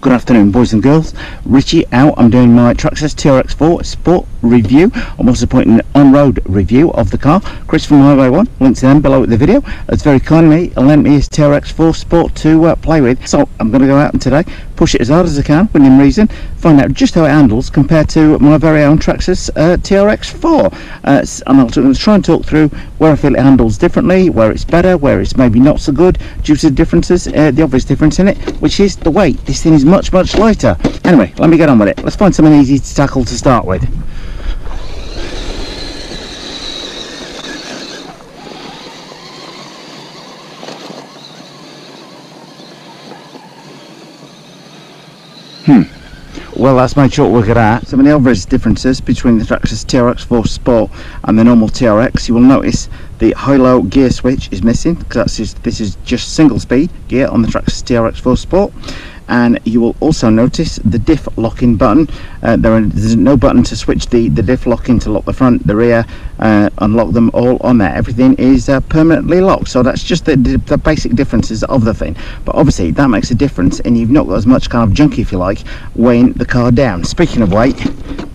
Good afternoon, boys and girls. Richie out. I'm doing my Traxxas TRX4 Sport review. I'm also putting an on-road review of the car. Chris from Highway 1, links to them below the video, has very kindly lent me his TRX4 Sport to play with. So I'm going to go out and today push it as hard as I can within reason, find out just how it handles compared to my very own Traxxas TRX4. And I'll try and talk through where I feel it handles differently, where it's better, where it's maybe not so good, due to the differences, the obvious difference in it, which is the weight. This thing is much lighter. Anyway, let me get on with it. Let's find something easy to tackle to start with. Well, that's made short work of that. Some of the obvious differences between the Traxxas TRX4 Sport and the normal TRX, you will notice the high-low gear switch is missing, because this is just single speed gear on the Traxxas TRX4 Sport. And you will also notice the diff locking button. There's no button to switch the diff locking, to lock the front, the rear, unlock them all on there. Everything is permanently locked. So that's just the basic differences of the thing. But obviously that makes a difference, and you've not got as much kind of junk, if you like, weighing the car down. Speaking of weight,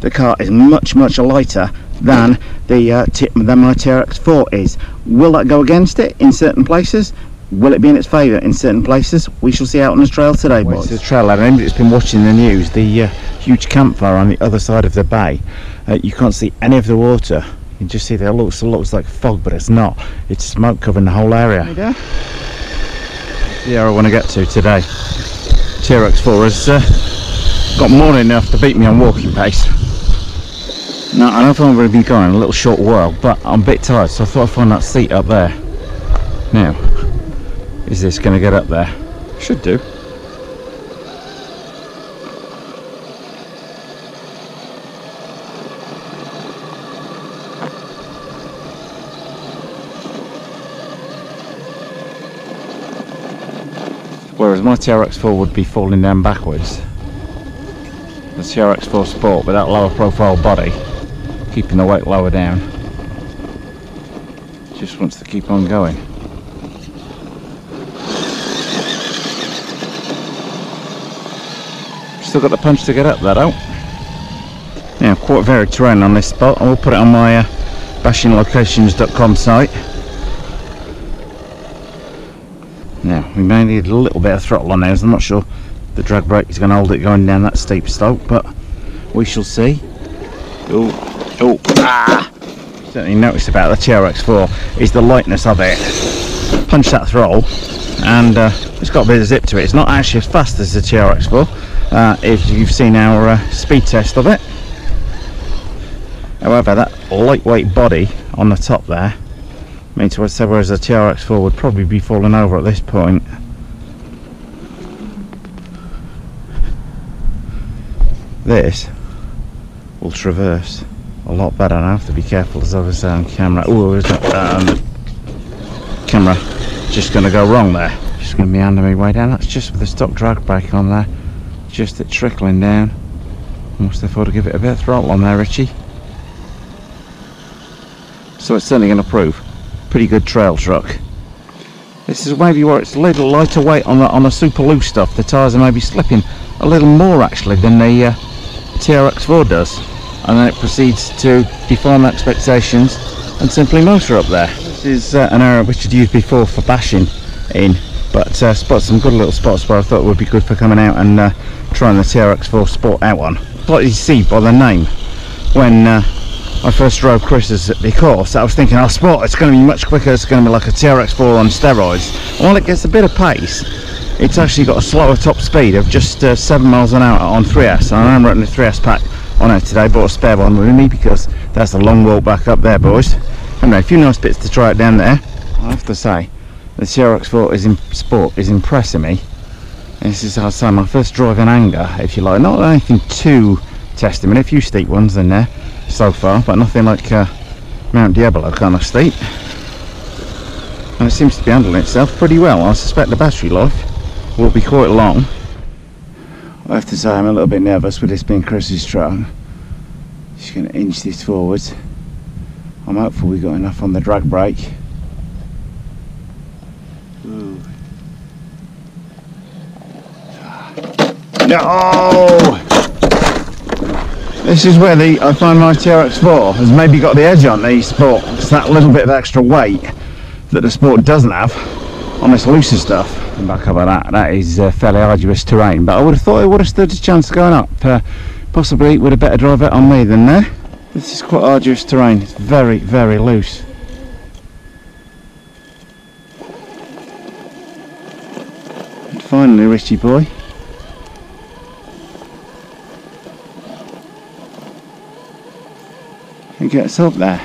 the car is much lighter than my TRX4 is. Will that go against it in certain places? Will it be in its favour in certain places? We shall see out on the trail today, boys. The trail lad, anybody that's been watching the news, the huge campfire on the other side of the bay, you can't see any of the water. You can just see there looks like fog, but it's not. It's smoke covering the whole area. The area I want to get to today. TRX4 has got more than enough to beat me on walking pace. Now, I don't think I've really been going a little short while, but I'm a bit tired, so I thought I'd find that seat up there. Now, is this going to get up there? Should do. Whereas my TRX4 would be falling down backwards, the TRX4 Sport with that lower profile body, keeping the weight lower down, just wants to keep on going. Still got the punch to get up there though. Now, quite varied terrain on this spot. I will put it on my bashinglocations.com site. Now, we may need a little bit of throttle on there, as I'm not sure the drag brake is going to hold it going down that steep slope, but we shall see. Certainly noticed about the TRX4 is the lightness of it. Punch that throttle and it's got a bit of zip to it. It's not actually as fast as the TRX4. If you've seen our speed test of it. However, that lightweight body on the top there means, whereas the TRX4 would probably be falling over at this point. This will traverse a lot better, and I have to be careful as I was on camera. Oh, the camera just going to go wrong there. Just going to be handing me way down. That's just with the stock drag brake on there. Just it trickling down. Must therefore to give it a bit of throttle on there, Richie. So it's certainly going to prove pretty good trail truck. This is maybe where it's a little lighter weight on the super loose stuff. The tyres are maybe slipping a little more actually than the TRX4 does, and then it proceeds to deform expectations and simply motor up there. This is an area which I'd used before for bashing in, but spotted some good little spots where I thought it would be good for coming out and trying the TRX4 Sport out on. Like you see by the name, when I first drove Chris's at the course, I was thinking, oh, Sport, it's going to be much quicker, it's going to be like a TRX4 on steroids. And while it gets a bit of pace, it's actually got a slower top speed of just 7 miles an hour on 3S. And I am running the 3S pack on it today, bought a spare one with me because that's a long walk back up there, boys. Anyway, a few nice bits to try it down there. I have to say, the TRX4 Sport is impressing me. This is, I'd say, my first driving anger, if you like. Not anything too testing, a few steep ones in there so far, but nothing like Mount Diablo kind of steep. And it seems to be handling itself pretty well. I suspect the battery life will be quite long. I have to say, I'm a little bit nervous with this being Chris's truck. Just going to inch this forwards. I'm hopeful we got enough on the drag brake. Ooh. Oh! This is where I find my TRX4 has maybe got the edge on the Sport. It's that little bit of extra weight that the Sport doesn't have on this looser stuff. And back over that is fairly arduous terrain, but I would have thought it would have stood a chance of going up, possibly with a better driver on me than there. This is quite arduous terrain. It's very, very loose. And finally, Richie boy. He gets up there.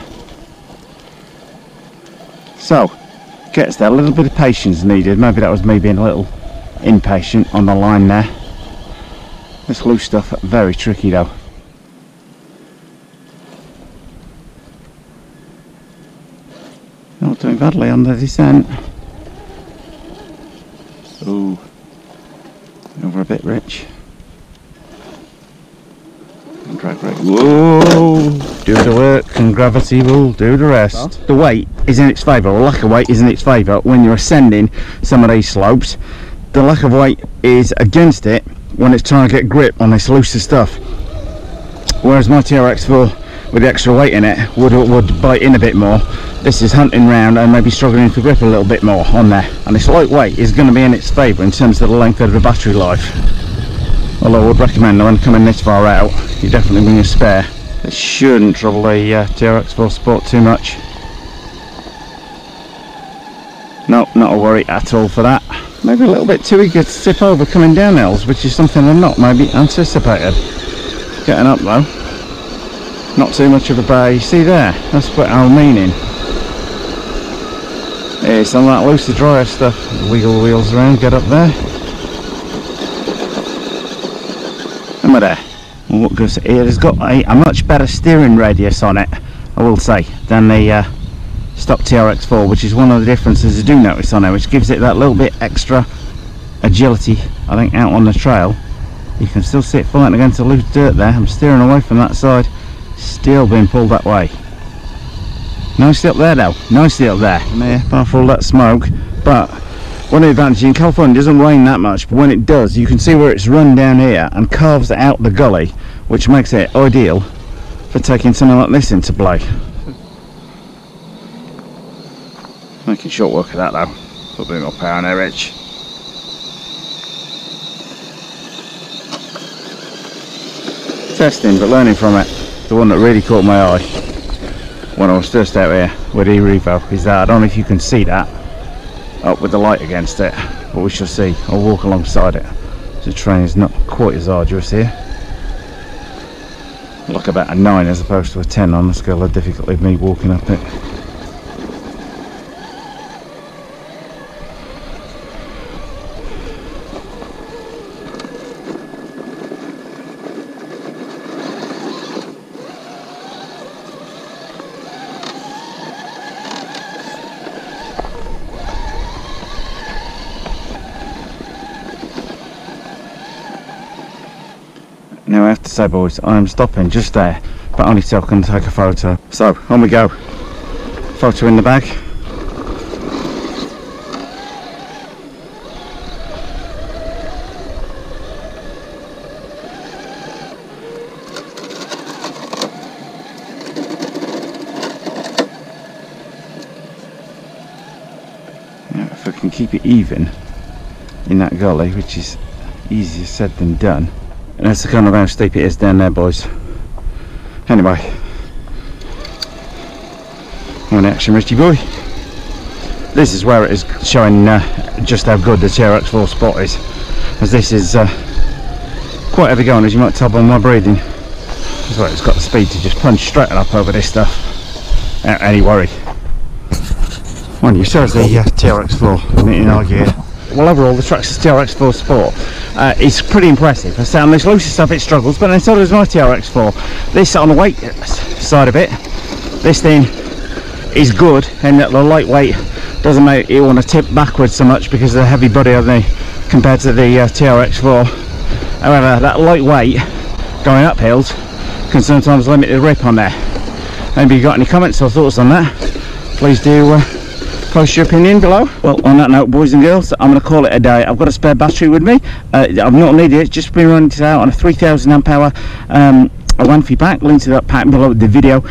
So, gets there. A little bit of patience needed. Maybe that was me being a little impatient on the line there. This loose stuff, very tricky though. Not doing badly on the descent. Ooh. Over a bit, Rich. Drag brake. Whoa! Do the work and gravity will do the rest. The weight is in its favour, or lack of weight is in its favour when you're ascending some of these slopes. The lack of weight is against it when it's trying to get grip on this looser stuff. Whereas my TRX4 with the extra weight in it would bite in a bit more. This is hunting round and maybe struggling for grip a little bit more on there. And this light weight is going to be in its favour in terms of the length of the battery life. Although I would recommend when coming this far out, you definitely bring a spare. It shouldn't trouble the TRX4 Sport too much. No, not a worry at all for that. Maybe a little bit too eager to tip over coming down hills, which is something I'm not maybe anticipated. Getting up though, not too much of a bay. See there, that's what I'm meaning. It's on that looser drier stuff. Wiggle wheels around, get up there. Am I there? What goes? It has got a much better steering radius on it, I will say, than the stock TRX4, which is one of the differences I do notice on it, which gives it that little bit extra agility, I think, out on the trail. You can still see it fighting against the loose dirt there. I'm steering away from that side, still being pulled that way. Nicely up there though, nicely up there. And there, apart from all that smoke. But one of the advantages in California, it doesn't rain that much, but when it does, you can see where it's run down here and carves out the gully, which makes it ideal for taking something like this into play. Making short work of that though. Put a bit more power on there, Rich. Testing, but learning from it. The one that really caught my eye when I was first out here with e-revo is that, I don't know if you can see that up with the light against it, but we shall see. I'll walk alongside it. The terrain is not quite as arduous here. Like about a 9 as opposed to a 10 on the scale of difficulty of me walking up it. Now I have to say, boys, I am stopping just there, but only so I can take a photo. So, on we go. Photo in the bag. Now, if I can keep it even in that gully, which is easier said than done. And that's the kind of how steep it is down there, boys. Anyway, on action, Richie boy. This is where it is showing just how good the TRX4 Sport is, as this is quite heavy going, as you might tell by my breathing. That's why it's got the speed to just punch straight up over this stuff without any worry. Mind you, so is the TRX4 in our gear. Well, overall, the Traxxas TRX4 Sport is pretty impressive. I say on this looser stuff it struggles, but then so does my TRX4. This, on the weight side of it, this thing is good in that the lightweight doesn't make it want to tip backwards so much because of the heavy body of the compared to the TRX4. However, that lightweight going up hills can sometimes limit the grip on there. Maybe you got any comments or thoughts on that? Please do Post your opinion below. Well, on that note, boys and girls, I'm going to call it a day. I've got a spare battery with me. I've not needed it, just been running it out on a 3000 amp hour a Wanfi pack. Link to that pack below the video.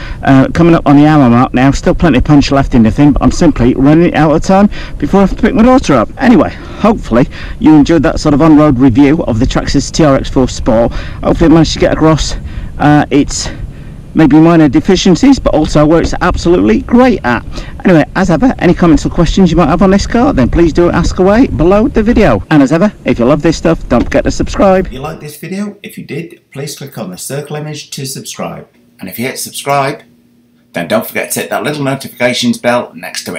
Coming up on the hour mark now, still plenty of punch left in the thing, but I'm simply running it out of time before I have to pick my daughter up. Anyway, hopefully you enjoyed that sort of on-road review of the Traxxas TRX4 Sport. Hopefully I managed to get across its maybe minor deficiencies, but also where it's absolutely great at. Anyway, as ever, any comments or questions you might have on this car, then please do ask away below the video. And as ever, if you love this stuff, don't forget to subscribe. If you like this video, if you did, please click on the circle image to subscribe. And if you hit subscribe, then don't forget to hit that little notifications bell next to it.